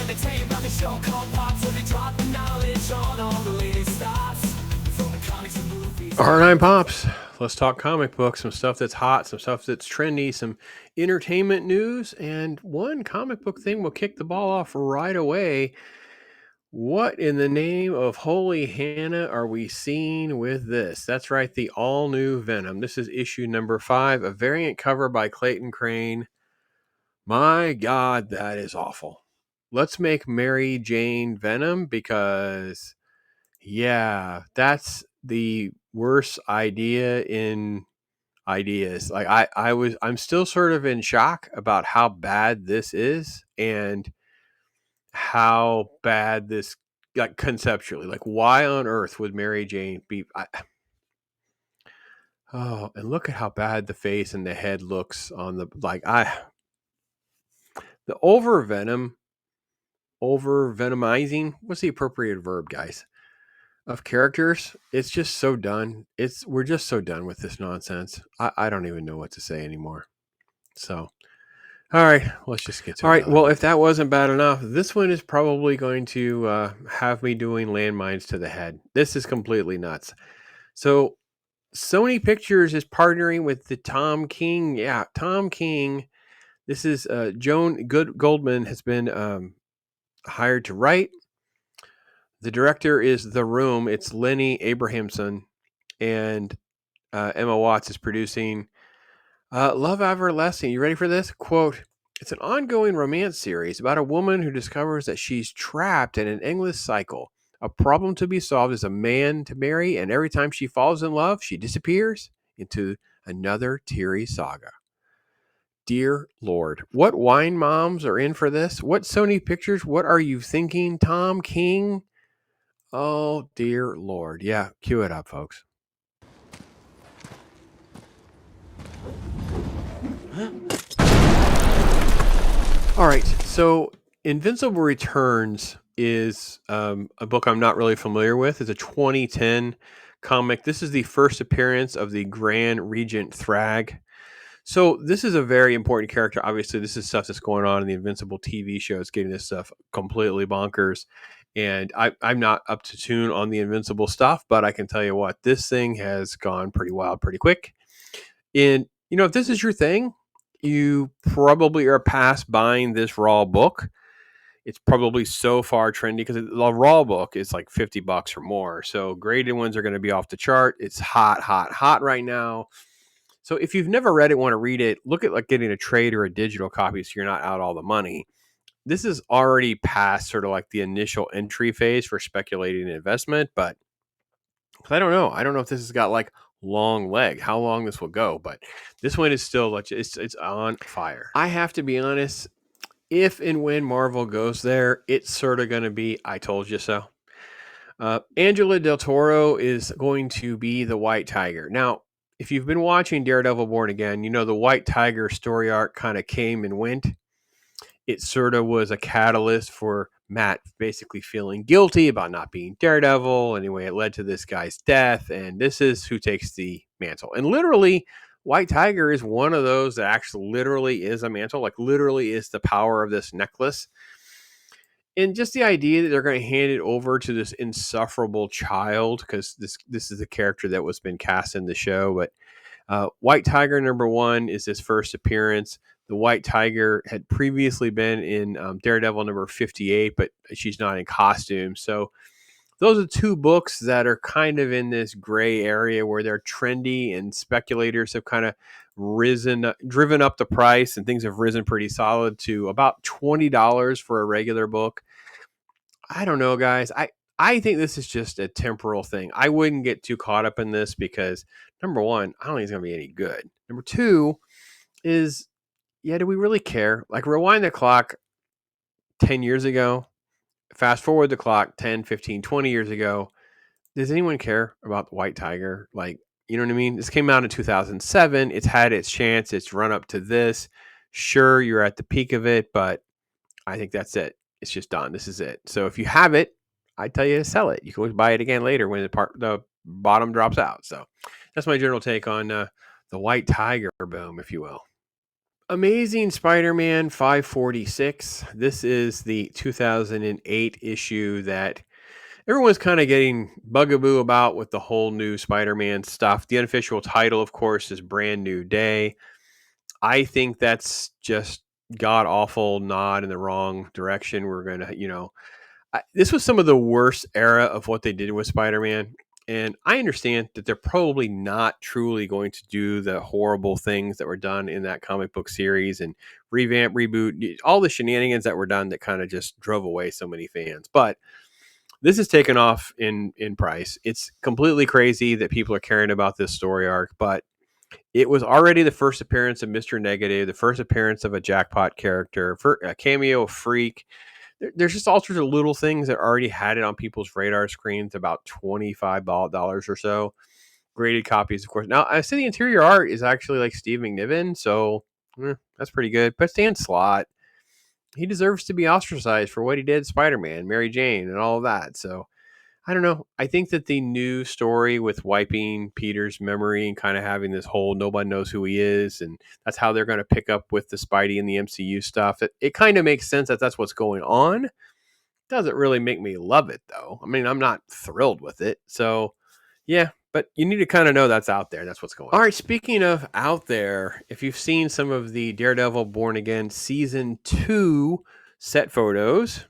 entertained by the show called Pop, so they drop the knowledge on all the latest thoughts from the comics and movies. R9 Pops. Let's talk comic books, some stuff that's hot, some stuff that's trendy, some entertainment news, and one comic book thing will kick the ball off right away. What in the name of holy Hannah are we seeing with this? That's right, the all new Venom. This is issue number 5, a variant cover by Clayton Crane. My God, that is awful. Let's make Mary Jane Venom because, yeah, that's the worst idea in ideas. Like I'm still sort of in shock about how bad this is and how bad this, like, conceptually, like, why on earth would Mary Jane be? Oh, and look at how bad the face and the head looks on the, the over venomizing. What's the appropriate verb, guys? Of characters, it's just so done. We're just so done with this nonsense. I don't even know what to say anymore. So, all right, let's just get to it. All right, well, if that wasn't bad enough, this one is probably going to have me doing landmines to the head. This is completely nuts. So, Sony Pictures is partnering with the Tom King. Yeah, Tom King. This is Joan Goldman has been hired to write. The director is The Room. It's Lenny Abrahamson, and Emma Watts is producing. Love Everlasting. You ready for this? Quote, it's an ongoing romance series about a woman who discovers that she's trapped in an endless cycle. A problem to be solved is a man to marry, and every time she falls in love, she disappears into another teary saga. Dear Lord, what wine moms are in for this? What Sony Pictures? What are you thinking, Tom King? Oh, dear Lord. Yeah, cue it up, folks. All right, so Invincible Returns is a book I'm not really familiar with. It's a 2010 comic. This is the first appearance of the Grand Regent Thrag. So this is a very important character. Obviously, this is stuff that's going on in the Invincible TV show. It's getting this stuff completely bonkers. And I'm not up to tune on the Invincible stuff, but I can tell you what, this thing has gone pretty wild pretty quick. And, if this is your thing, you probably are past buying this raw book. It's probably so far trendy because the raw book is like $50 or more. So graded ones are going to be off the chart. It's hot, hot, hot right now. So if you've never read it, want to read it, look at like getting a trade or a digital copy so you're not out all the money. This is already past sort of like the initial entry phase for speculating investment, but I don't know. I don't know if this has got like long leg, how long this will go, but this one is still like it's on fire. I have to be honest, if and when Marvel goes there, it's sort of going to be I told you so. Angela Del Toro is going to be the White Tiger. Now, if you've been watching Daredevil Born Again, the White Tiger story arc kind of came and went. It sort of was a catalyst for Matt basically feeling guilty about not being Daredevil. Anyway, it led to this guy's death, and this is who takes the mantle. And literally, White Tiger is one of those that actually literally is a mantle, like literally is the power of this necklace. And just the idea that they're going to hand it over to this insufferable child, because this is the character that was been cast in the show. But White Tiger #1 is his first appearance. The White Tiger had previously been in Daredevil #58, but she's not in costume. So those are two books that are kind of in this gray area where they're trendy and speculators have kind of driven up the price, and things have risen pretty solid to about $20 for a regular book. I don't know, guys. I think this is just a temporal thing. I wouldn't get too caught up in this because, number one, I don't think it's going to be any good. Number two is, do we really care? Like, rewind the clock 10 years ago, fast forward the clock 10, 15, 20 years ago. Does anyone care about the White Tiger? Like, you know what I mean? This came out in 2007. It's had its chance. It's run up to this. Sure, you're at the peak of it, but I think that's it. It's just done. This is it. So if you have it, I tell you to sell it. You can always buy it again later when the bottom drops out. So that's my general take on the White Tiger boom, if you will. Amazing Spider-Man 546. This is the 2008 issue that everyone's kind of getting bugaboo about with the whole new Spider-Man stuff. The unofficial title, of course, is Brand New Day. I think that's just god awful nod in the wrong direction. We're going to, this was some of the worst era of what they did with Spider-Man. And I understand that they're probably not truly going to do the horrible things that were done in that comic book series and revamp, reboot, all the shenanigans that were done that kind of just drove away so many fans. But this is taken off in price. It's completely crazy that people are caring about this story arc, but it was already the first appearance of Mr. Negative, the first appearance of a jackpot character, for a cameo of Freak. There's just all sorts of little things that already had it on people's radar screens, about $25 or so. Graded copies, of course. Now, I see the interior art is actually like Steve McNiven, so that's pretty good. But Stan Slott, he deserves to be ostracized for what he did, Spider-Man, Mary Jane, and all of that. So I don't know. I think that the new story with wiping Peter's memory and kind of having this whole nobody knows who he is, and that's how they're going to pick up with the Spidey and the MCU stuff. It kind of makes sense that that's what's going on. Doesn't really make me love it, though. I mean, I'm not thrilled with it. So, yeah, but you need to kind of know that's out there. That's what's going on. All right, speaking of out there, if you've seen some of the Daredevil Born Again Season 2 set photos,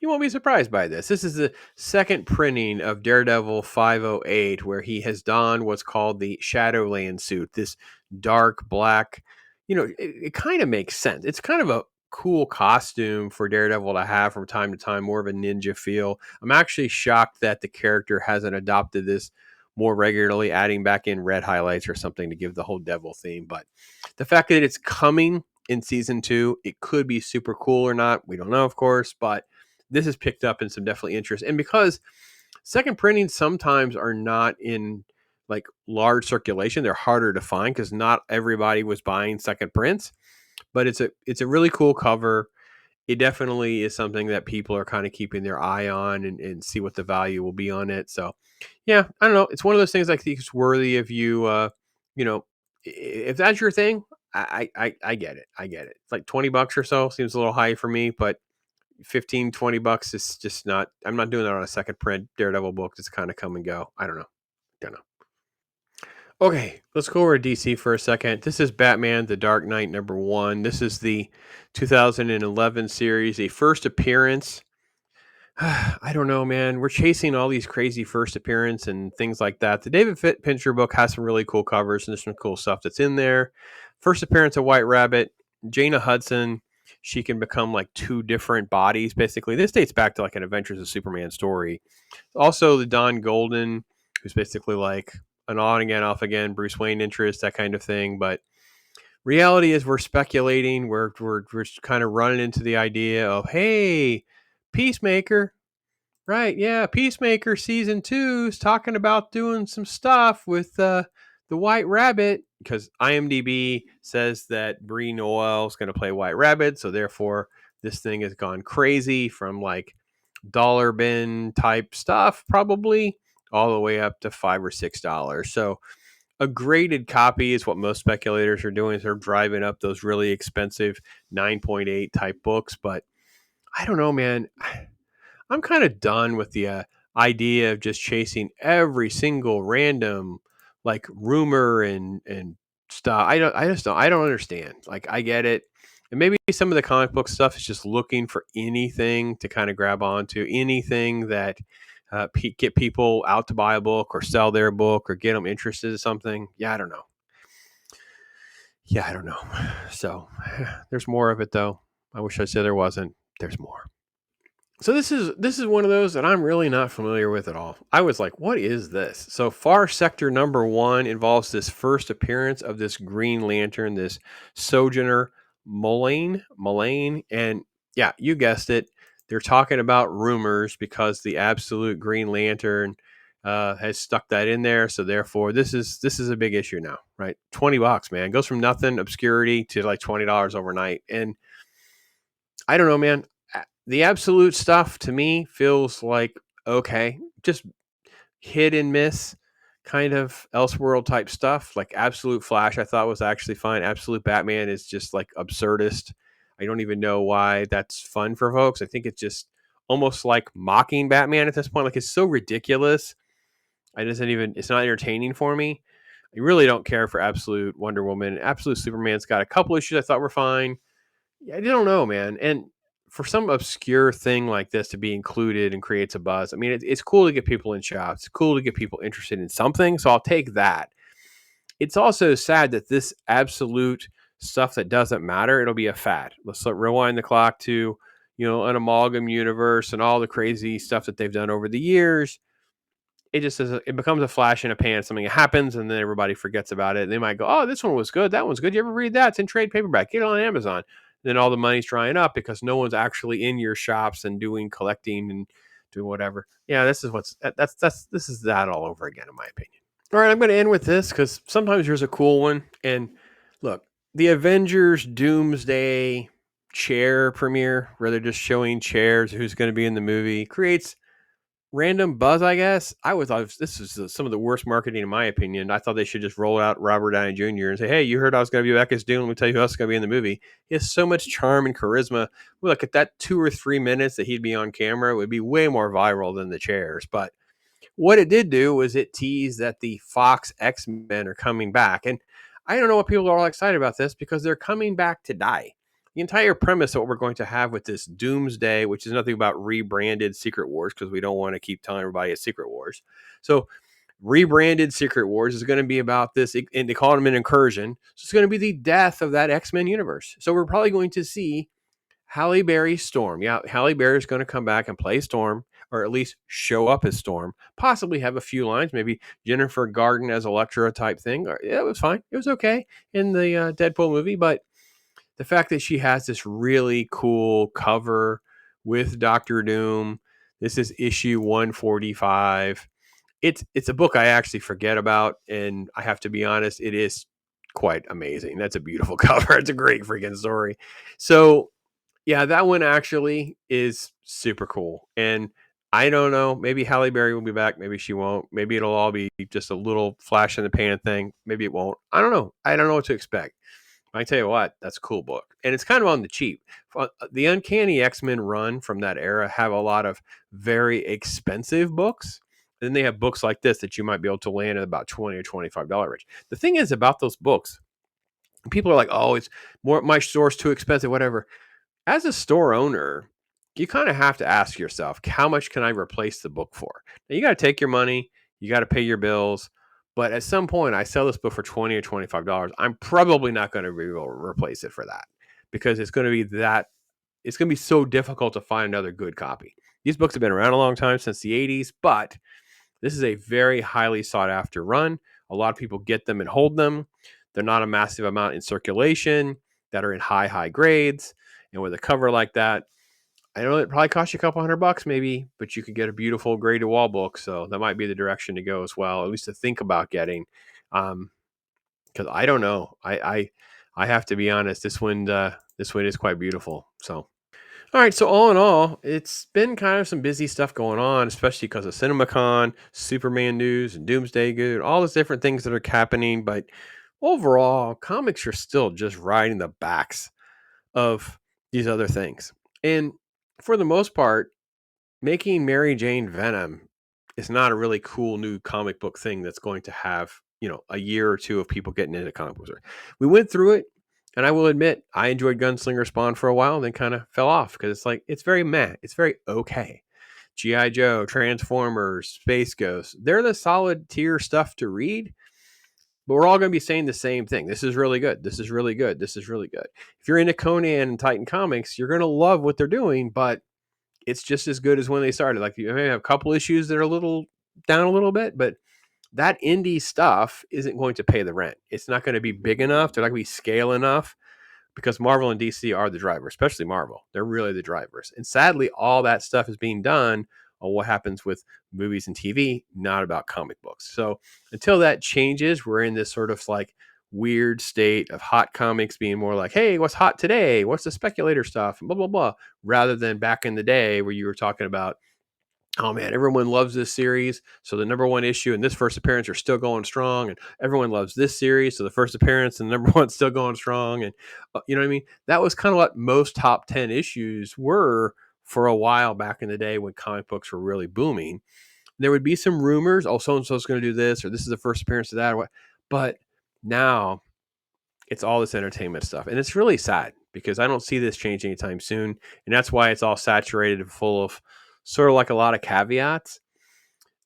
you won't be surprised by this. This is the second printing of Daredevil 508, where he has donned what's called the Shadowland suit, this dark black. It kind of makes sense. It's kind of a cool costume for Daredevil to have from time to time, more of a ninja feel. I'm actually shocked that the character hasn't adopted this more regularly, adding back in red highlights or something to give the whole devil theme. But the fact that it's coming in season 2, it could be super cool or not. We don't know, of course, but this is picked up in some definitely interest. And because second printings sometimes are not in like large circulation, they're harder to find because not everybody was buying second prints. But it's a really cool cover. It definitely is something that people are kind of keeping their eye on and see what the value will be on it. So yeah, I don't know. It's one of those things I think it's worthy of you. If that's your thing, I get it. I get it. It's like $20 or so seems a little high for me, but 15, $20 is just not. I'm not doing that on a second print Daredevil book. It's kind of come and go. I don't know. Don't know. Okay, let's go over to DC for a second. This is Batman: The Dark Knight #1. This is the 2011 series, a first appearance. I don't know, man. We're chasing all these crazy first appearance and things like that. The David Fincher book has some really cool covers and there's some cool stuff that's in there. First appearance of White Rabbit, Jaina Hudson. She can become like two different bodies, basically. This dates back to like an Adventures of Superman story. Also, the Don Golden, who's basically like an on again, off again, Bruce Wayne interest, that kind of thing. But reality is, we're speculating. We're kind of running into the idea of, hey, Peacemaker. Right, yeah. Peacemaker season 2 is talking about doing some stuff with the White Rabbit because IMDb says that Brie Noel is going to play White Rabbit, so therefore this thing has gone crazy from like dollar bin type stuff, probably all the way up to $5 or $6. So a graded copy is what most speculators are doing. Is they're driving up those really expensive 9.8 type books, but I don't know, man. I'm kind of done with the idea of just chasing every single random like rumor and stuff. I don't understand. Like I get it. And maybe some of the comic book stuff is just looking for anything to kind of grab onto, anything that get people out to buy a book or sell their book or get them interested in something. Yeah, I don't know. Yeah, I don't know. So there's more of it though. I wish I said there wasn't. There's more. So this is one of those that I'm really not familiar with at all. I was like, what is this? So Far Sector #1 involves this first appearance of this Green Lantern, this Sojourner Mullane, and yeah, you guessed it. They're talking about rumors because the absolute Green Lantern has stuck that in there. So therefore, this is a big issue now, right? $20, man, goes from nothing obscurity to like $20 overnight, and I don't know, man. The absolute stuff to me feels like okay, just hit and miss, kind of Elseworld type stuff. Like Absolute Flash, I thought was actually fine. Absolute Batman is just like absurdist. I don't even know why that's fun for folks. I think it's just almost like mocking Batman at this point. Like it's so ridiculous. I just not even, it's not entertaining for me. I really don't care for Absolute Wonder Woman. Absolute Superman's got a couple issues I thought were fine. Yeah, I don't know, man. And for some obscure thing like this to be included and creates a buzz, I mean, it's cool to get people in shops. It's cool to get people interested in something. So I'll take that. It's also sad that this absolute stuff that doesn't matter, it'll be a fad. Let's rewind the clock to, an amalgam universe and all the crazy stuff that they've done over the years. It just it becomes a flash in a pan. Something happens, and then everybody forgets about it. And they might go, "Oh, this one was good. That one's good. You ever read that? It's in trade paperback. Get it on Amazon." Then all the money's drying up because no one's actually in your shops and doing collecting and doing whatever. Yeah, this is this is that all over again, in my opinion. All right, I'm going to end with this because sometimes there's a cool one. And look, the Avengers Doomsday chair premiere, where they're just showing chairs, who's going to be in the movie, creates random buzz, I guess. This is some of the worst marketing in my opinion. I thought they should just roll out Robert Downey Jr. and say, "Hey, you heard I was going to be back as Doom. Let me tell you who else is going to be in the movie." He has so much charm and charisma. Look at that 2 or 3 minutes that he'd be on camera, it would be way more viral than the chairs. But what it did do was it teased that the Fox X-Men are coming back. And I don't know what people are all excited about this because they're coming back to die. The entire premise of what we're going to have with this Doomsday, which is nothing about rebranded Secret Wars, because we don't want to keep telling everybody it's Secret Wars. So rebranded Secret Wars is going to be about this, and they call them an incursion. So it's going to be the death of that X-Men universe. So we're probably going to see Halle Berry's Storm. Yeah, Halle Berry is going to come back and play Storm, or at least show up as Storm. Possibly have a few lines, maybe Jennifer Garden as Elektra type thing. Yeah, it was fine. It was okay in the Deadpool movie, but the fact that she has this really cool cover with Doctor Doom. This is issue 145. It's a book I actually forget about, and I have to be honest, it is quite amazing. That's a beautiful cover. It's a great freaking story. So yeah, that one actually is super cool. And I don't know, maybe Halle Berry will be back, maybe she won't. Maybe it'll all be just a little flash in the pan thing. Maybe it won't. I don't know. I don't know what to expect. I tell you what, that's a cool book. And it's kind of on the cheap. The Uncanny X-Men run from that era have a lot of very expensive books. Then they have books like this that you might be able to land at about $20 or $25 range. The thing is about those books, people are like, "Oh, it's more, my store's too expensive, whatever." As a store owner, you kind of have to ask yourself, how much can I replace the book for? Now, you got to take your money, you got to pay your bills. But at some point, I sell this book for $20 or $25. I'm probably not going to be able to replace it for that because it's going to be it's going to be so difficult to find another good copy. These books have been around a long time, since the 80s, but this is a very highly sought after run. A lot of people get them and hold them. They're not a massive amount in circulation that are in high grades. And with a cover like that, I know it probably costs you a couple $100 maybe, but you could get a beautiful graded wall book. So that might be the direction to go as well, at least to think about getting. Because I don't know. I have to be honest. This one is quite beautiful. So all right, so all in all, it's been kind of some busy stuff going on, especially because of CinemaCon, Superman news, and Doomsday Good, all those different things that are happening. But overall, comics are still just riding the backs of these other things. And for the most part, making Mary Jane Venom is not a really cool new comic book thing that's going to have, a year or two of people getting into comic books. We went through it, and I will admit, I enjoyed Gunslinger Spawn for a while and then kind of fell off because it's very meh. It's very okay. G.I. Joe, Transformers, Space Ghost, they're the solid tier stuff to read. But we're all going to be saying the same thing. This is really good. This is really good. This is really good. If you're into Conan and Titan Comics, you're going to love what they're doing, but it's just as good as when they started. Like, you may have a couple issues that are a little down a little bit, but that indie stuff isn't going to pay the rent. It's not going to be big enough. They're not going to be scale enough because Marvel and DC are the driver, especially Marvel. They're really the drivers. And sadly, all that stuff is being done on what happens with movies and TV, not about comic books. So until that changes, we're in this sort of like weird state of hot comics being more like, hey, what's hot today? What's the speculator stuff? And blah, blah, blah. Rather than back in the day where you were talking about oh man, everyone loves this series. So the number one issue and this first appearance are still going strong. And everyone loves this series. So the first appearance and the number one's still going strong. And you know what I mean? That was kind of what most top 10 issues were for a while back in the day when comic books were really booming. There would be some rumors, oh, so and so's going to do this, or this is the first appearance of that. Or what. But now it's all this entertainment stuff. And it's really sad because I don't see this changing anytime soon. And that's why it's all saturated and full of sort of like a lot of caveats.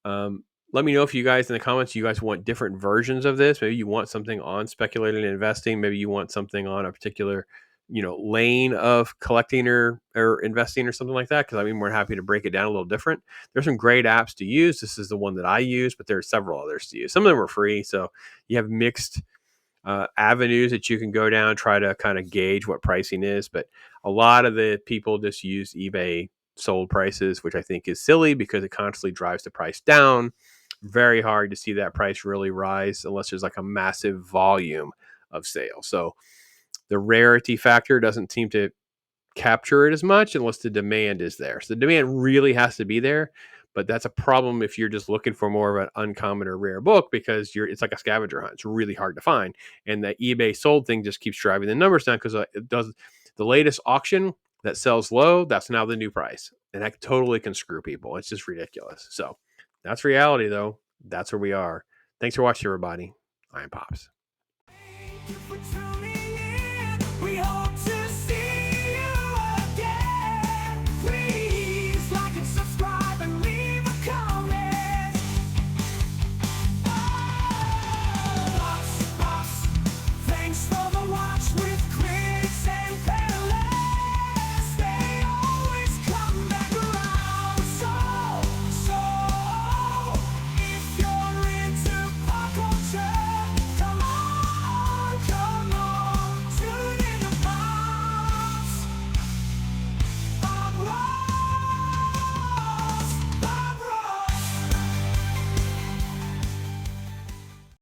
Let me know if you guys in the comments, you guys want different versions of this. Maybe you want something on speculating and investing. Maybe you want something on a particular, lane of collecting or investing or something like that. Cause I'd be more happy to break it down a little different. There's some great apps to use. This is the one that I use, but there's several others to use. Some of them are free. So you have mixed avenues that you can go down, try to kind of gauge what pricing is. But a lot of the people just use eBay sold prices, which I think is silly because it constantly drives the price down. Very hard to see that price really rise unless there's like a massive volume of sales. So the rarity factor doesn't seem to capture it as much unless the demand is there. So the demand really has to be there, but that's a problem if you're just looking for more of an uncommon or rare book because it's like a scavenger hunt. It's really hard to find, and the eBay sold thing just keeps driving the numbers down because it does the latest auction that sells low. That's now the new price, and that totally can screw people. It's just ridiculous. So that's reality, though. That's where we are. Thanks for watching, everybody. I'm Pops. Thank you for